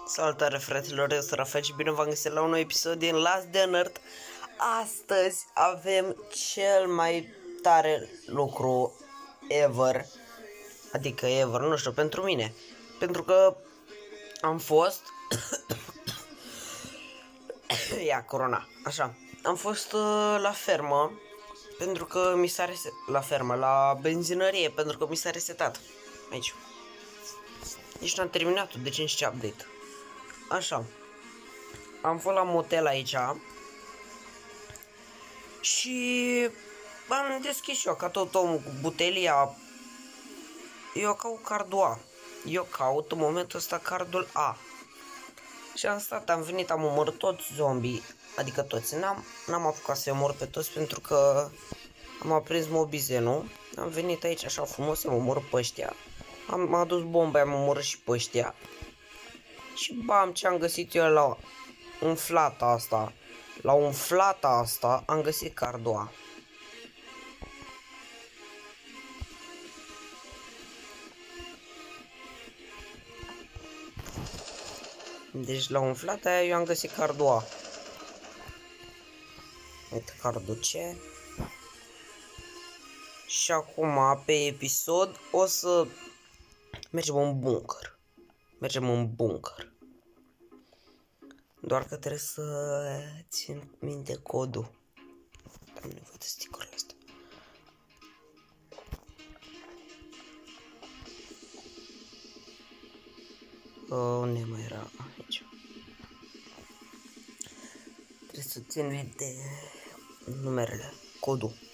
Salutare fraților, eu sunt Rafael și bine v-am găsit la un nou episod din Last de Nerd. Astăzi avem cel mai tare lucru ever. Adică ever, nu știu, pentru mine. Pentru că am fost ia corona, așa. Am fost la fermă pentru că mi s-a la fermă, la benzinărie, pentru că mi s-a resetat aici. Nici n-am terminat-o, deci nici ce update. Așa. Am fost la motel aici și am deschis și eu ca tot omul cu butelia. Eu caut cardul A. Eu caut în momentul ăsta cardul A. Și am stat, am venit, am omorât toți zombii. Adică toți. N-am apucat să-i omor pe toți pentru că am aprins mobizenul. Am venit aici așa frumos, am omorât pe ăștia. Am adus bomba, am omorât și pe ăștia. Și bam, ce am găsit eu la umflata asta. La umflata asta am găsit cardul A. Deci la umflata aia eu am găsit cardul A. Uite cardul C. Și acum pe episod o să mergem în bunker. Mergem în bunker. Doar că trebuie să țin minte codul. Am nevoie de sticker-urile astea. Unde mai era? Aici. Trebuie să țin minte numerele, codul.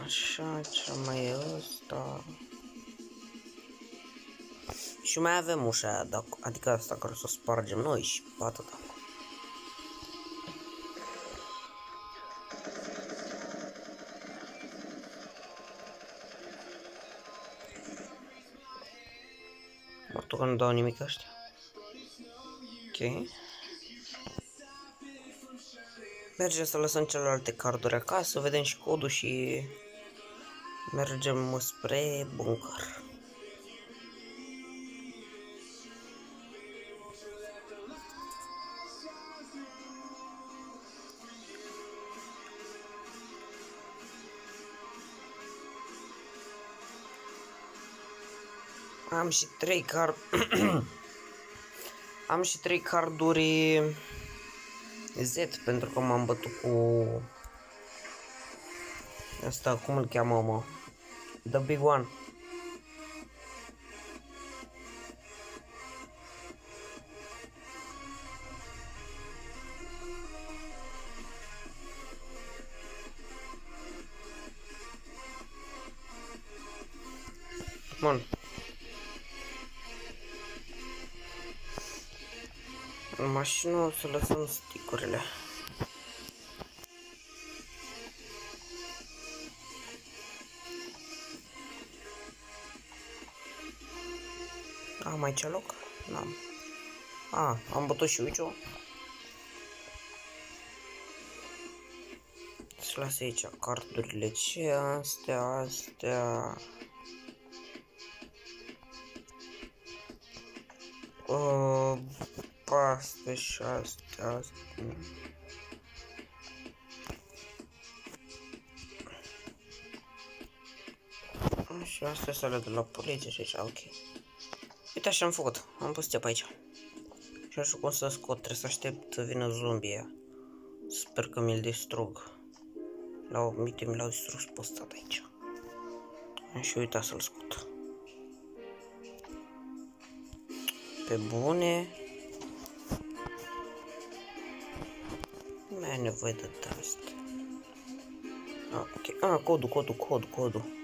Așa, ce mai e ăsta? Și mai avem ușa aia, adică asta care o să o spargem noi și atâta. Mă că nu dau nimic ăștia. Ok. Mergem să lăsăm celelalte carduri acasă, vedem și codul și mergem spre bunker. Am și 3 am și 3 carduri Z pentru că m-am bătut cu asta, cum îl cheamă, mă? The Big One. Bun. În mașină o să lăsăm sticurile. Am aici loc? N-am. Am bătut și uite-o. Să las aici cardurile ce astea. Astea și astea. Și astea sale de la poliție și așa, ok. Uite așa am făcut, am pus pe aici. Și așa cum să scot, trebuie să aștept să vină zombie. Sper că mi-l distrug. Mi l-au distrus pe ăsta de aici. Și uita să-l scot. Pe bune. Nu mai ai nevoie de asta. Ok. Codul.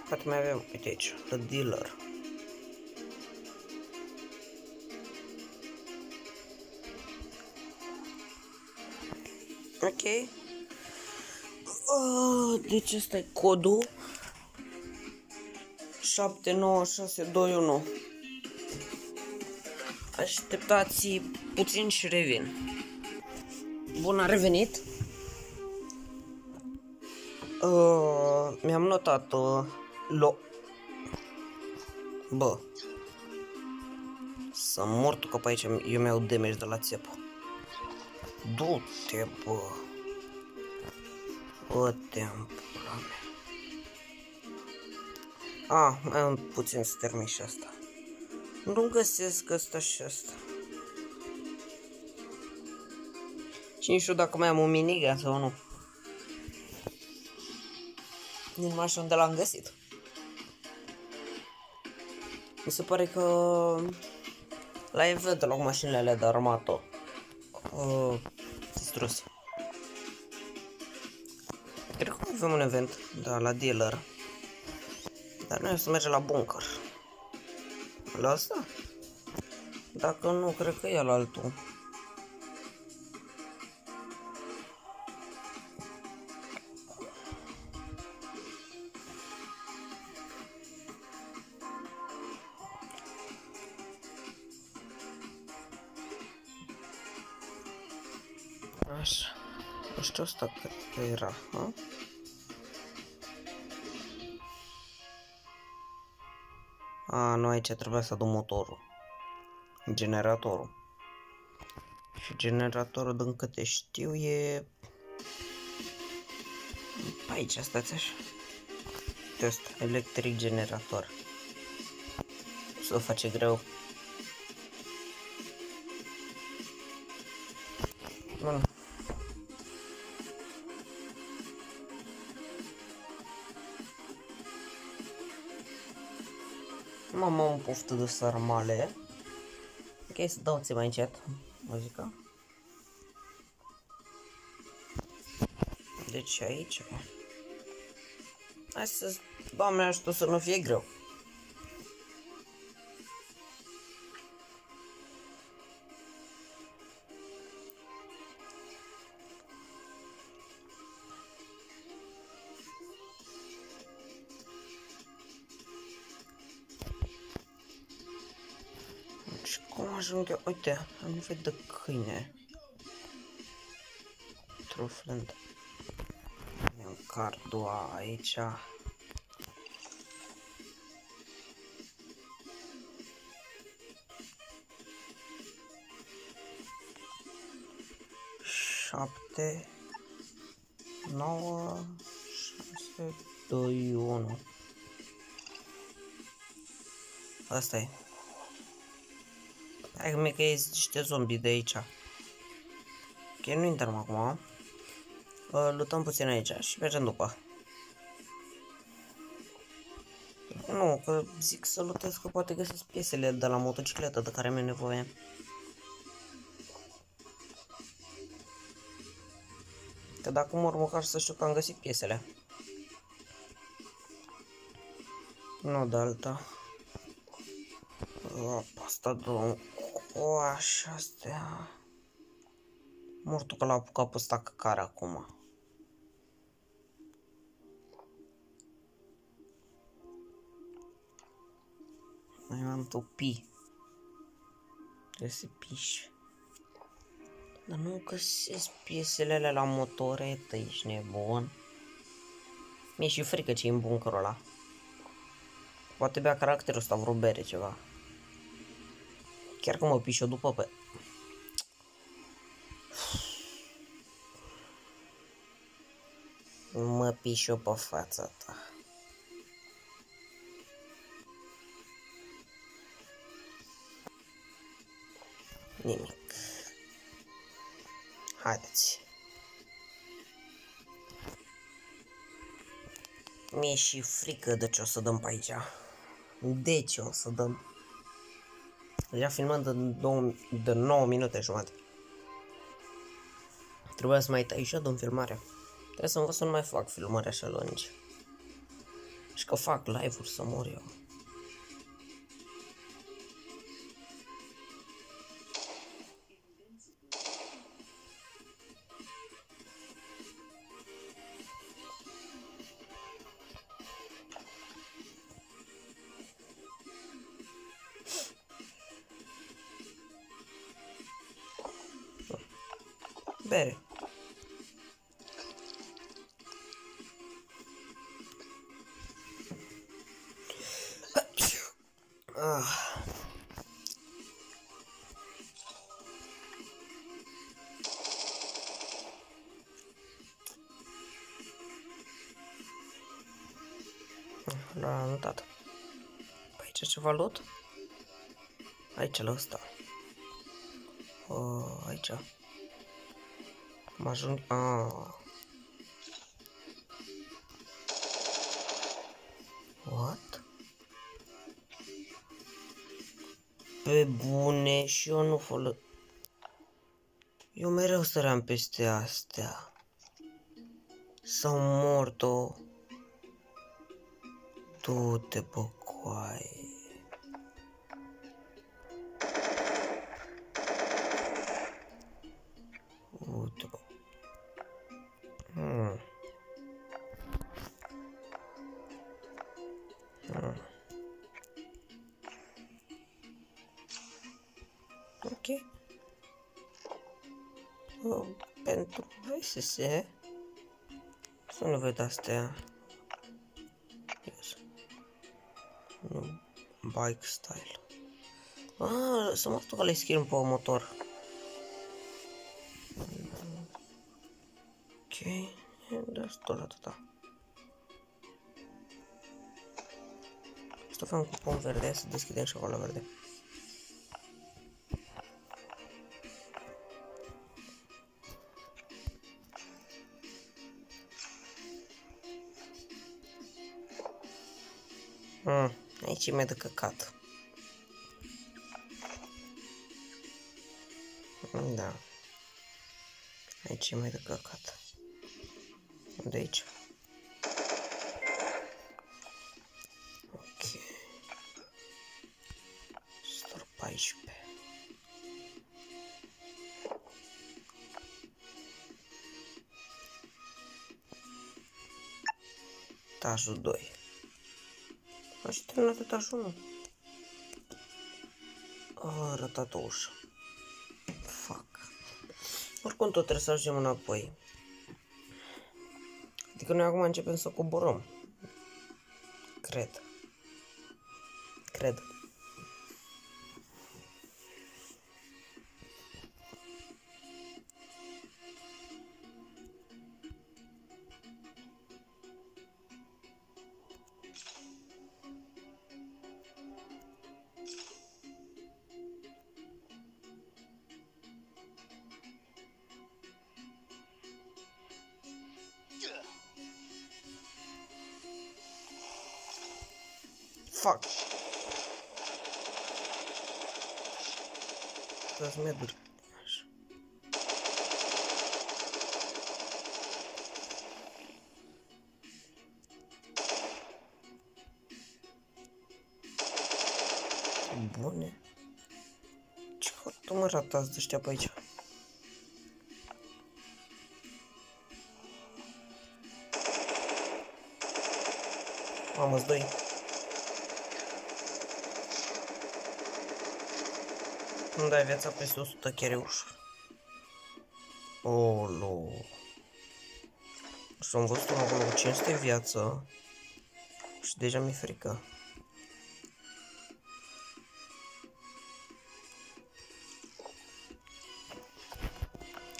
Poate mai avem, uite aici, The Dealer. Ok. Deci ăsta e codul 79621. Așteptați puțin și revin. Bun, a revenit. Mi-am notat Bă, să mor tu că pe aici eu mi-au damage de la țepă. Du-te, bă. Bă-te-n pula mea. Mai am puțin să termin și asta. Nu găsesc asta și asta. Și nu știu dacă mai am un minigun sau nu. Nici nu știu unde l-am găsit. Mi se pare că la event la mașinile alea de armată distruse. Cred că avem un event, da, la dealer. Dar noi o să mergem la bunker. La asta? Dacă nu, cred că e la altul. Așa. Nu știu asta cât era, ha? Nu, aici trebuia să adun motorul. Generatorul. Și generatorul, din câte știu, e... Pe aici, stați așa. Test, electric generator. Să o face greu. Bun. Am o poftă de sarmale. Ok, să dau ți mai încet muzica. Deci aici. Hai să, Doamne ajută să nu fie greu. Și cum ajung eu? Uite, am nevoie de câine. Trufland. Am cardul aici. Șapte, 9, 6, 2, 1. Asta e. Hai că ies niște zombi de aici. Ok, nu intrăm acum. Lutăm puțin aici și mergem după. Nu, că zic să lutez că poate găsesc piesele de la motocicletă de care am nevoie. Că dacă mor măcar să știu că am găsit piesele. Nu de alta. Asta două. O, așa astea. Mortul că l-a apucat pe ăsta căcare acum. Mai am topi. Trebuie să piși. Dar nu găsesc piesele alea la motoretă, ești nebun. Mi-e și frică ce e în bunkerul ăla. Poate bea caracterul ăsta vreo bere ceva. Chiar că mă piși-o după pe... Mă piși-o pe fața ta. Nimic. Haideți. Mi-e și frică de ce o să dăm pe aici. De ce o să dăm? Deja filmăm de 9 minute jumate. Trebuia să mai tai și eu din filmare. Trebuie să învăț să nu mai fac filmări așa lungi. Și că fac live-uri să mor eu. bere. L-am notat. Aici ceva lot? Aici la ăsta. Aici. Mă ajung... What? Pe bune, și eu nu folosesc. Eu mereu săream peste astea. S-au mort-o. Du-te, bă, coaie. Uite, bă. Ok. Pentru VSS să nu văd astea. Yes. Nu, bike style. Să mă duc le schimb pe motor. Ok, destul atâta. Să facem cu pom verde, să deschidem șocola verde. Aici e mai de căcat. Da. Aici e mai de căcat. De aici. Ok. Stor 14. Etajul 2. Aș terminat etajul 1. A ratat o ușă. Fuck. Oricum tot trebuie să ajungem înapoi. Adică noi acum începem să coborăm. Cred. Fuck. Să-ți merg. Așa. Bune. Ce căută mă ratați de ăștia pe aici? Mamă-ți doi. Îmi dai viața peste 100 chiar e ușor. Olo. Și am văzut unul acolo cu 500 viață. Și deja mi-e frică.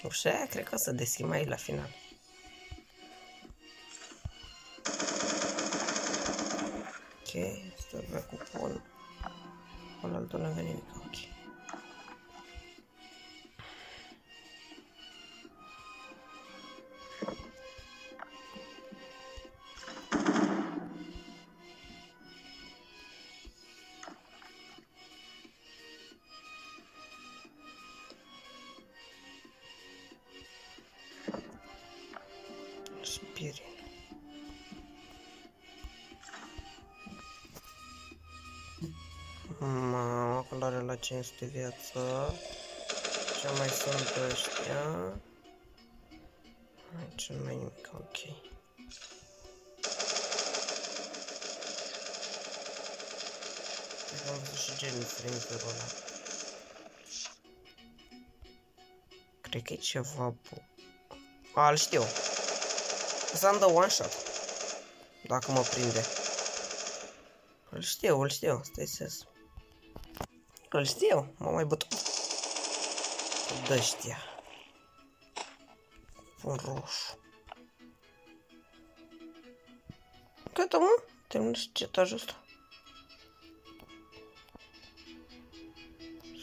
Ușa aia cred că o să deschid mai la final. Ok, stai pe cupon. Ăla altul nu avea nimic, ok. Spirit. Mama, acolo are la 500 viață. Ce mai sunt ăștia? Aici nu mai nimic, ok. Cred că am văzut și Jennifer în zerul ăla. Cred că e ceva... Îl știu. Să-mi dă one shot. Dacă mă prinde. Îl știu. Stai să... Îl știu. Mă mai bătut. Dă-știa. Un roșu. Gata, mă. Termină și cetajul ăsta.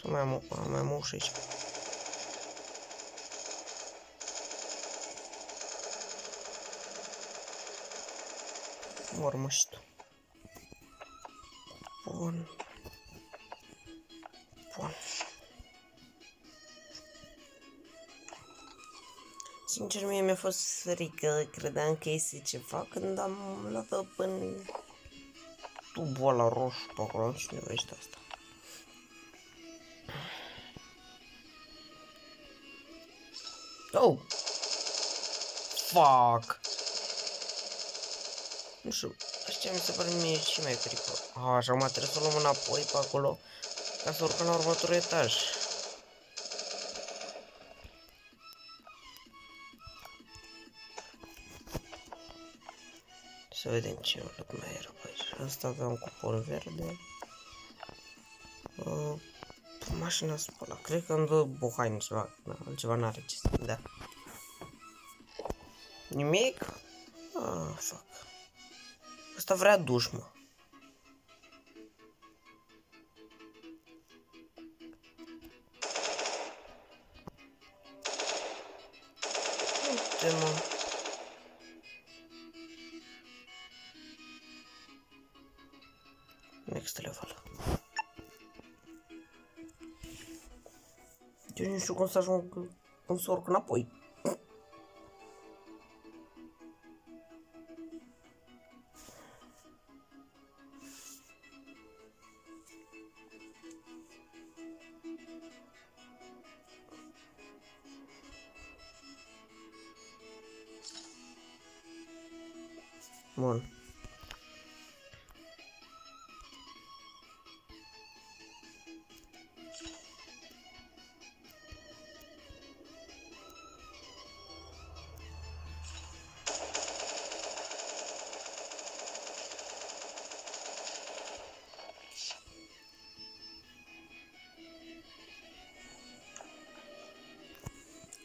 Să mai am o ușă aici. Urmă și tu. Bun. Sincer, mie mi-a fost frică, credeam că iese ceva când am luat-o până tubul ăla roșu pe acolo, și nu vește asta. Oh! Fuck! Nu știu, ăștia mi se pare mie și mai pericol. Așa, mă trebuie să o luăm înapoi pe acolo ca să urcăm la următorul etaj. Să vedem ce loc mai era pe aici. Asta avea un cupon verde. Mașina spălă. Cred că îmi dă o haină ceva. Altceva n-are ce să dea. Nimic? Ah, fuck. Asta vrea duș, mă. Uite, mă. Next level. Eu nu știu cum să ajung, cum să urc înapoi. Bun.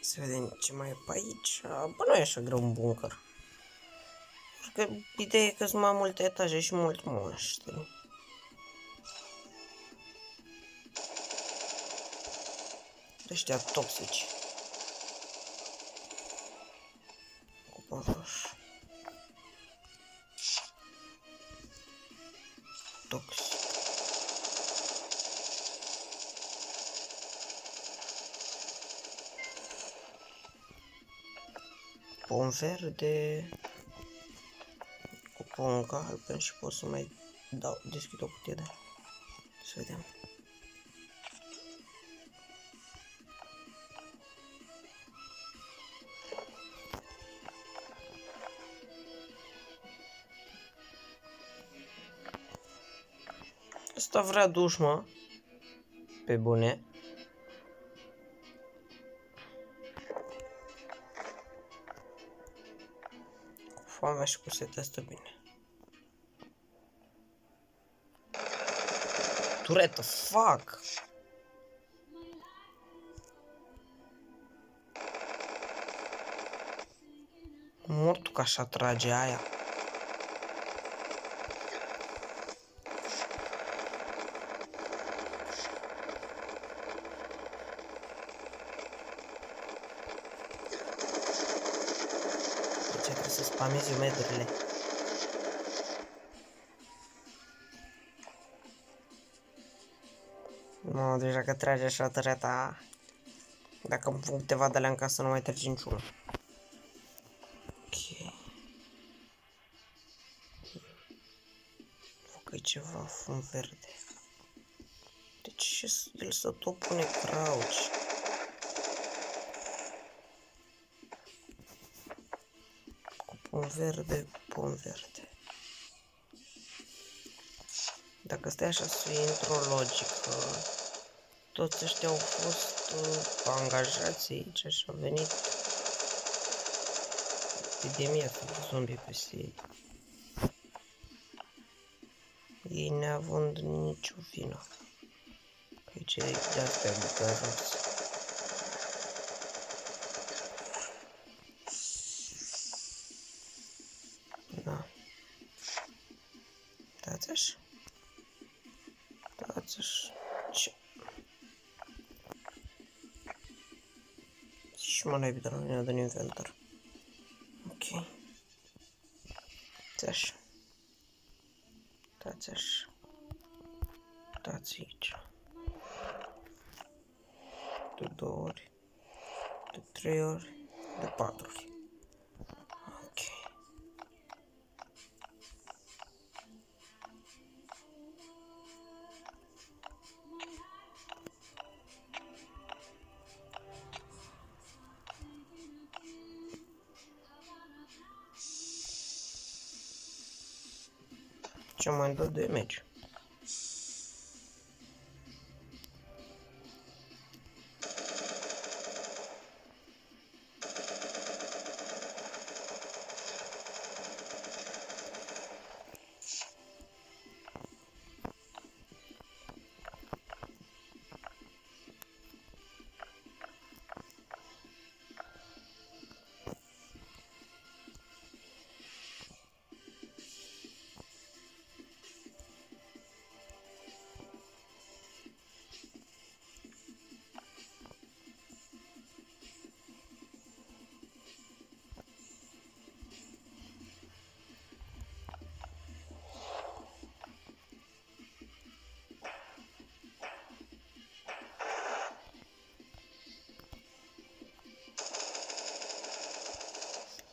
Să vedem ce mai e pe aici. Bă, nu e așa greu un bunker. Că ideea e că sunt mai multe etaje și mult monștri. Ăștia toxici. Cupon roșu. Toxic. Cupon verde. Cupon galben și pot să mai deschid o cutie de aia. Să vedem. Asta vrea duș, mă. Pe bune. Cu foamea și cu setea stă bine. Turetă, fuck! Mortul că așa trage aia. Deci trebuie să spamezi medurile. Nu, deja că trage așa tăreta. Dacă îmi pun câteva de alea în casă, nu mai trage niciunul. Ok. Fac că ceva fum verde. Deci el să tot pune crouch. Cupon verde, cupon verde. Dacă stai așa să intru o logică, toți ăștia au fost angajați aici și a venit epidemia de zombie peste ei. Ei neavând nicio vină. Aici e de-astea bucăroți. Da. Dați așa. Dați așa. Ce? Și mă naibii de la mine din inventar. Ok. Dați așa. Dați așa. Dați aici. De 2 ori. De 3 ori. De 4 ori. Ok. Ce mai dă de meci?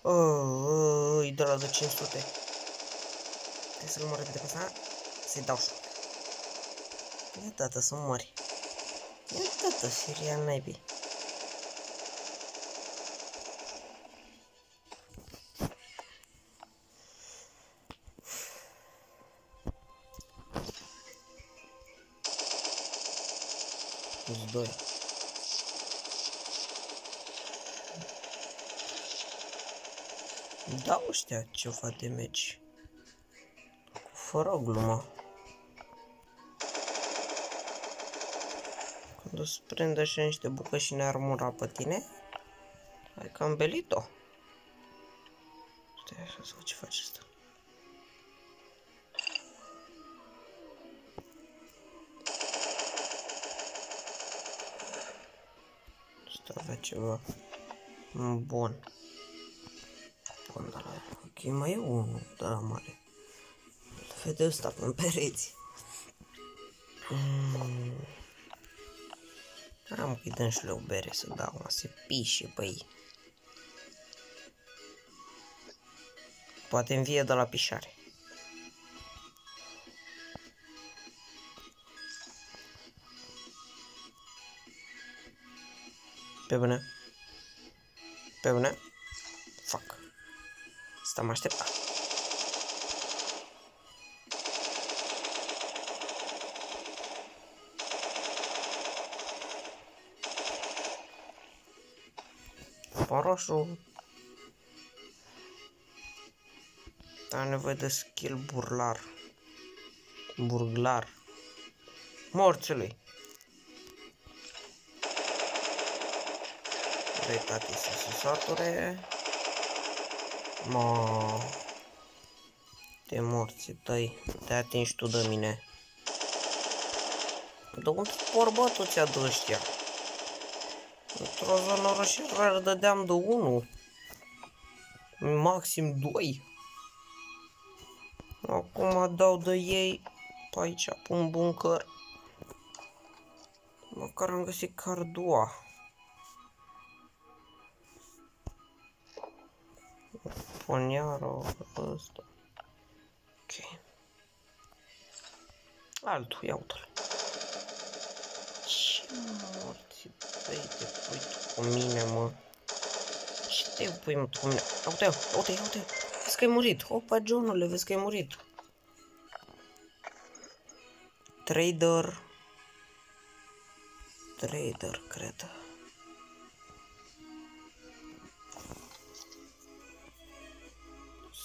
Îi de la de 500. Trebuie să-l mor repede pe ăsta. Să-i dau șoc. Ia tată să mori. Ia tată, serial naibii. Plus 2. Da, ăștia ceva de meci. Fără o glumă. Când o să prindă așa niște bucăși în armura pe tine, ai cam belit-o. Stai așa să văd ce face asta. Asta avea ceva bun. Bun, dar la... Ok, mai e unul de la mare. Vede ăsta pe pereți. Am că-i dăm și le o bere să dau, mă, se pișe pe ei. Poate învie de la pișare. Pe bune? Pe bune? Fac. Asta mă aștepta. Pon roșu. Am nevoie de skill burlar. Burglar. Morțului. Doi tati să se sature. Mă. Te morții tăi. Te atingi tu de mine. De unde vorba tu ți-a de ăștia? Într-o zonă roșieră dădeam de 1. Maxim 2. Acum dau de ei pe aici, pe un bunker. Măcar am găsit cardua. Poniarul ăsta. Ok. Altul, ia uite-l. Ce morți, băi, te pui tu cu mine, mă. Ce te pui, mă, tu cu mine? Uite-o, uite-o, uite-o. Vezi că ai murit. Opa, Johnule, vezi că ai murit. Trader. trader, cred.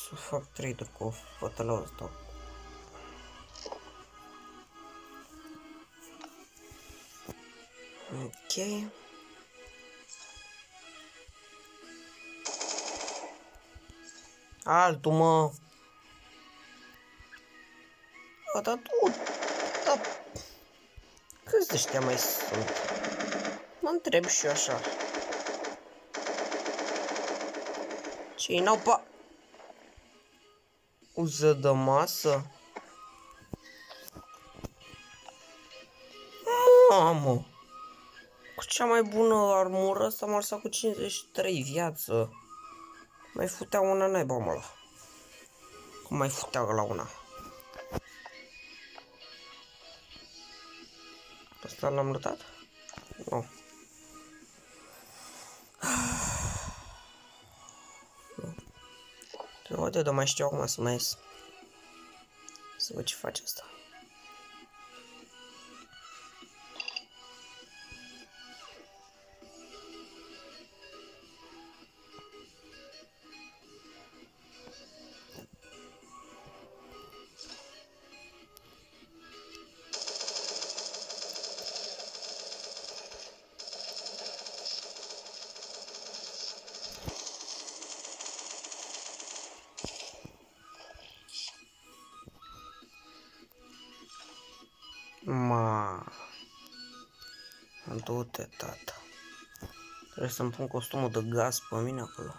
Să fac trader cu fătălău ăsta. Ok. Altul, mă. A, dar tu... Da. Câți de ăștia mai sunt? Mă întreb și eu așa. Cei n-au pa... Uză de masă? Mamă! Cu cea mai bună armură ăsta m-a lăsat cu 53 viață. Mai futea una naiba, mă, ăla. Cum mai futea la una? Asta l-am lăsat? Nu. Uite, dar mai știu acum să mai ies. Să văd ce face asta. Ma, du-te, tata. Trebuie să-mi pun costumul de gaz pe mine acolo.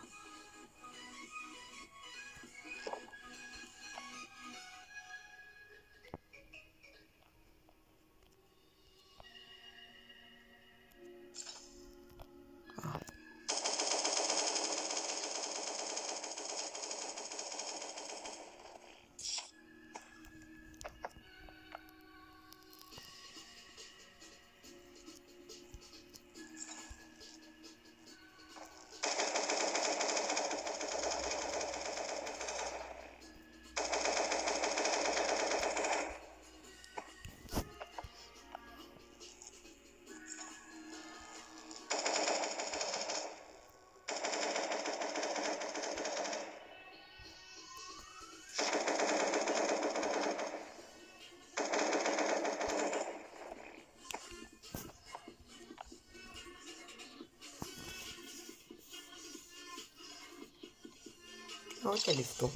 Uite liftul.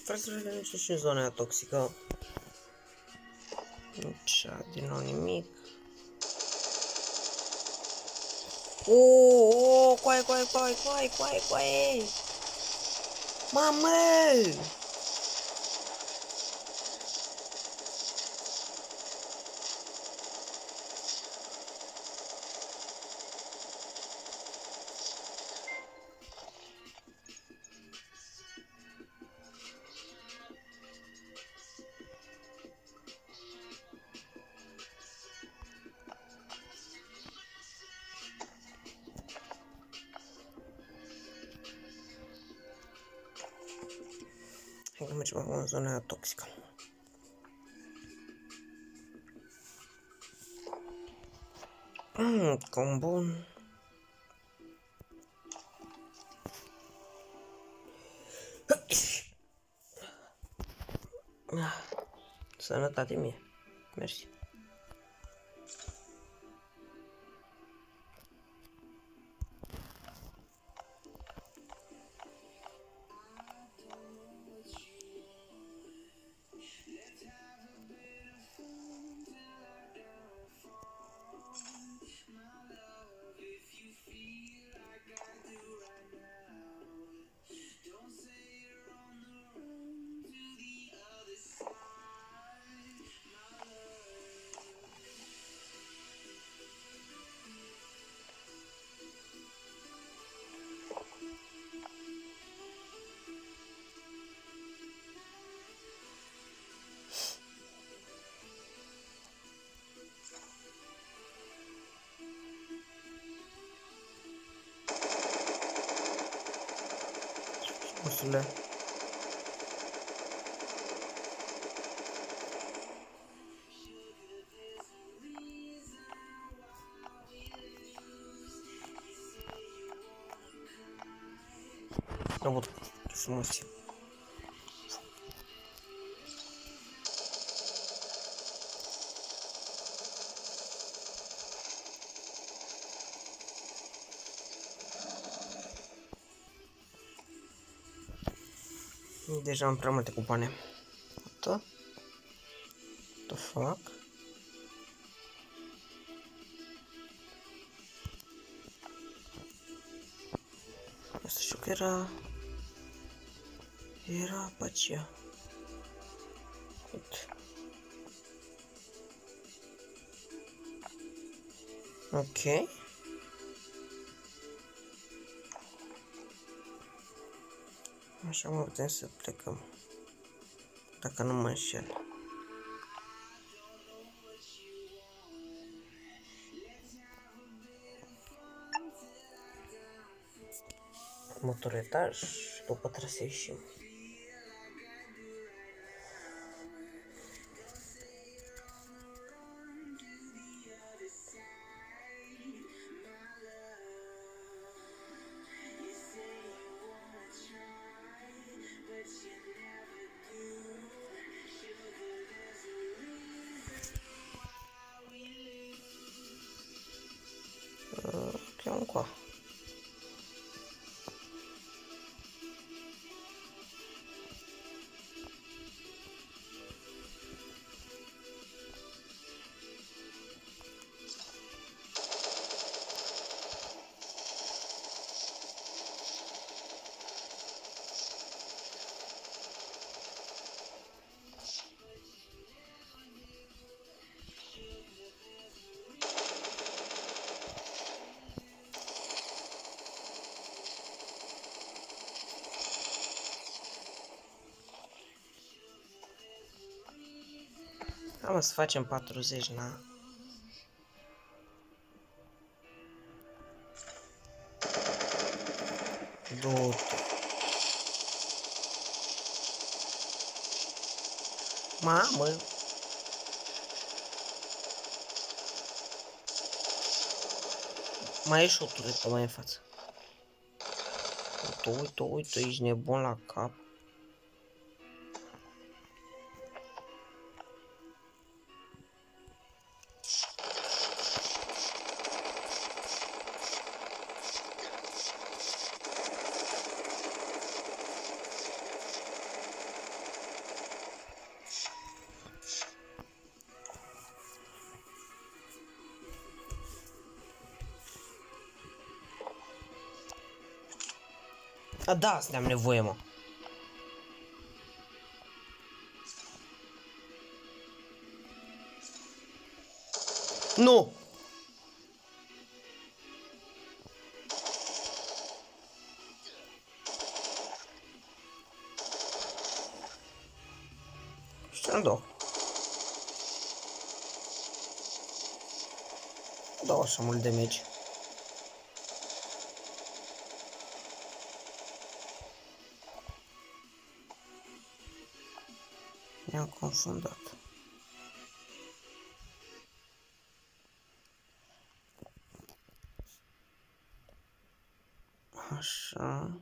Trebuie să vedem nici și în zona aia toxică. Nici din nou nimic. Coaie. Mamă! Hai că mergem acum în zona aia toxică. Cam bun. Sănătate mie. Mersi. bossule. Вот, смысле. Deja am prea multe cupoane. What the fuck? Asta știu că era pe aceea. Uite. Ok. Așa mă putem să plecăm. Dacă nu mă înșel. Următorul etaj, după trebuie să ieșim. Ok, încoa. Am să facem 40, na. Du-te. Mamă. Mai e și o turetă mai în față. Uite, ești nebun la cap. A, da, asta am nevoie, mă. Nu! Ce-mi dau? Dau așa mult damage. Mi-am confundat. Așa.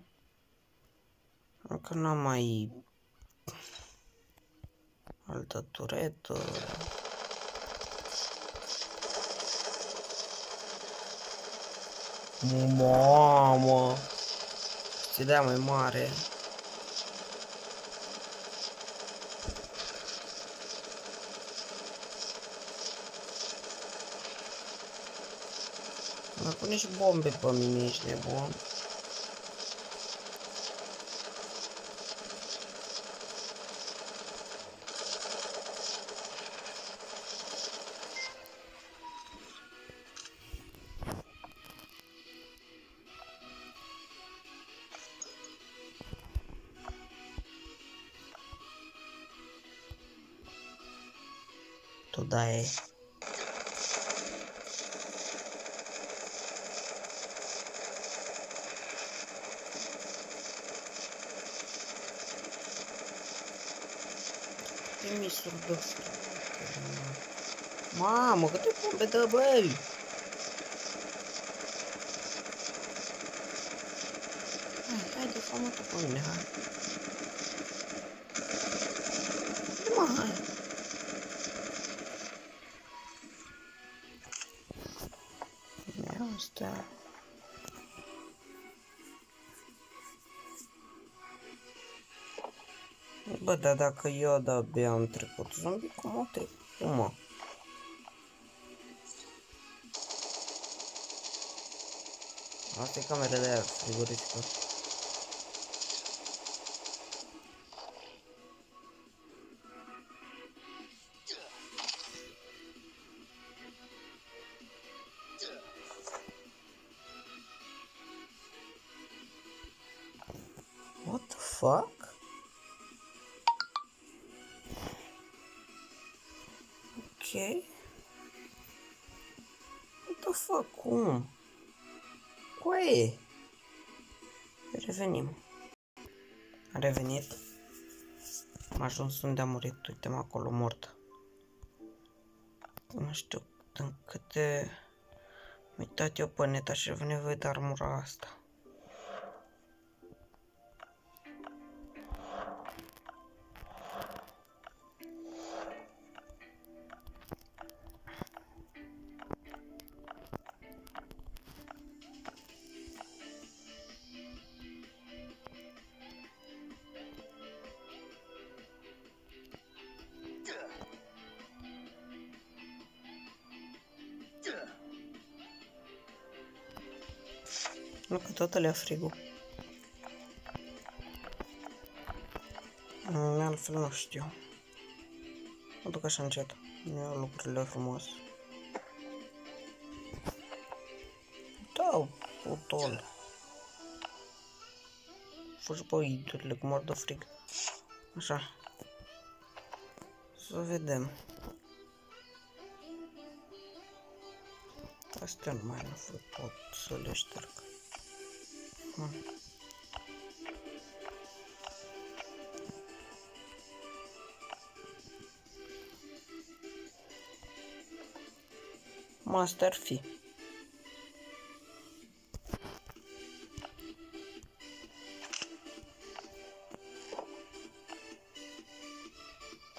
Încă n-am mai... altă turetă. Mamă! Ți dea mai mare. Mă pune și bombe pe mine, ești nebun. Tu dai. pisuri de frate. Mamă, câte pompe dă, băi! Haide, fă-mă tu pe mine, hai. Hai. Ia asta. Bă, dar dacă eu de-abia am trecut zombie, cum au trecut, mă? Asta e camera de aer frigorifică. What the fuck? Ok. What the fuck? Cum? Coaie? Revenim. A revenit. Am ajuns unde am murit. Uite-mă acolo, mort. Nu știu în câte... am uitat eu pe net, aș avea nevoie de armura asta. Nu, că tot le-a frigul. Altfel nu știu. Mă duc așa încet. Nu iau lucrurile frumoase. Da, putol. Fugi pe idurile cum mor de frig. Așa. Să vedem. Astea nu mai pot să le șterg. Master fi.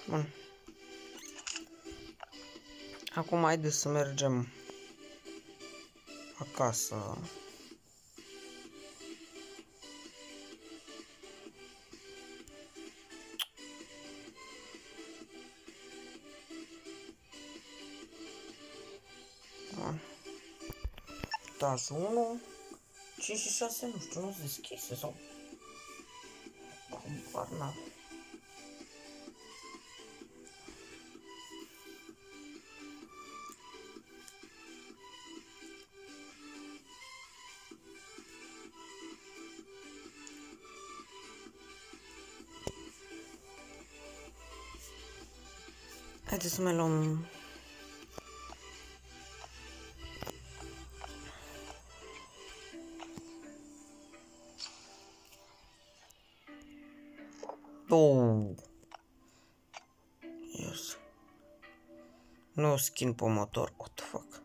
Bun. Acum haideți să mergem acasă. Etajul 1, 5 și 6, nu știu, nu-s deschise sau... Habar n-am. Haideți să mai luăm... Oh. Yes. No skin pe motor. What the fuck?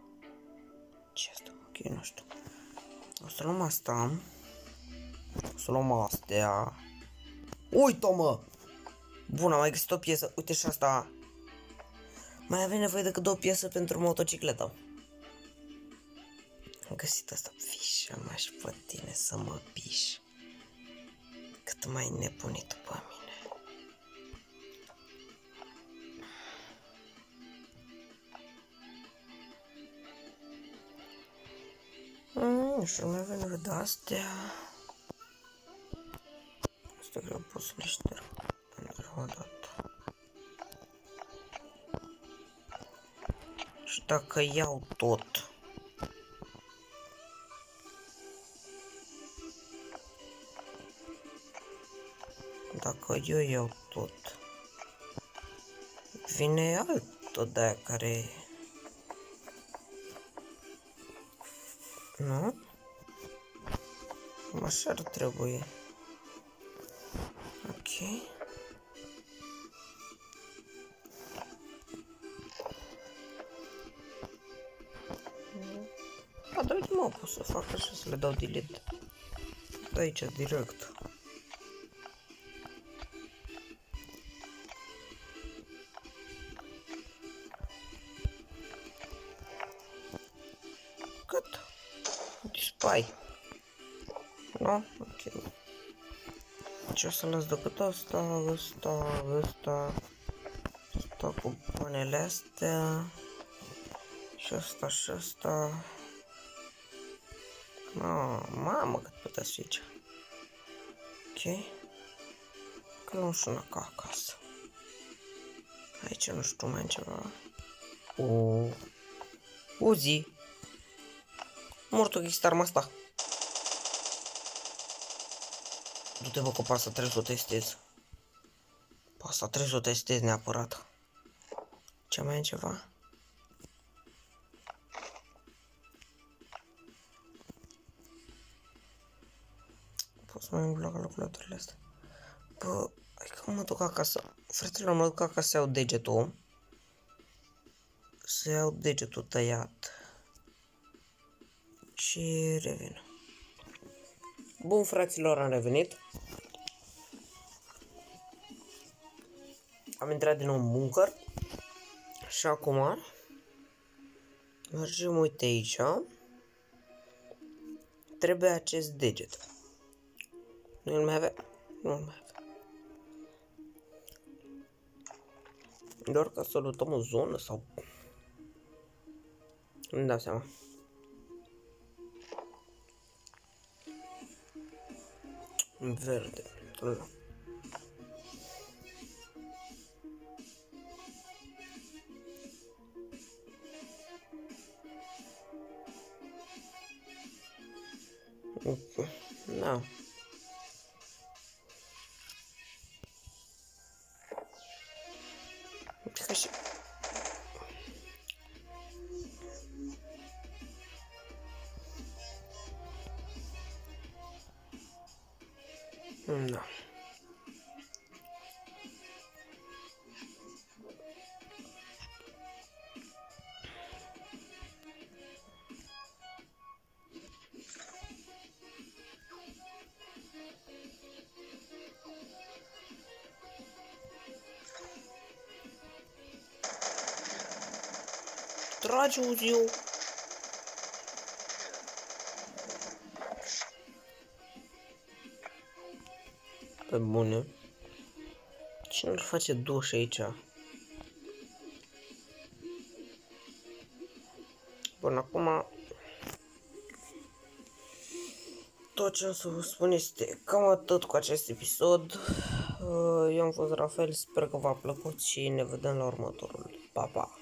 Ce asta? Ok, nu știu. O să luăm asta. O să luăm astea. Uită-mă! Bun, am mai găsit o piesă. Uite și asta. Mai avem nevoie decât 2 piese pentru motocicletă. Am găsit asta. Fișa mea și pe tine să mă piși. Cât mai nebunit pe mine. Nu știu, mai avem nevoie de astea. Astea greu pot să le șterg. Pentru o dată. Și dacă iau tot. Dacă eu iau tot. Vine altă de-aia care... Nu? Așa ar trebui. Ok. A, dar uite mă, pot să fac așa, să le dau delete. De aici, direct. Cât? Dispai. Nu? Ok. Ce o să las decât asta cu panele astea. Și asta și asta. Mamă, cât putea să fie aici. Ok. Că nu știu ca acasă. Aici nu știu mai ceva. Uzi. Mortul ghistar mă asta. Du-te bă, că pe asta trebuie să o testez. Pe asta trebuie să o testez neapărat. Ce mai e ceva? Pot să mai îngloc calculatorile astea. Bă, hai că mă duc acasă. Fratele, mă duc acasă să iau degetul. Să iau degetul tăiat. Și revin. Bun, fraților, am revenit. Am intrat din nou în bunker. Și acum mergem, uite aici. Trebuie acest deget. Nu-l mai avea? Nu-l mai avea. Doar ca să lutăm o zonă sau... Nu-mi dau seama. Verde. Da. Ca și... Da. Trage uziu. Pe bune. Cine îl face duș aici? Bun, acum tot ce am să vă spun este cam atât cu acest episod. Eu am fost Rafael, sper că v-a plăcut și ne vedem la următorul. Pa, pa!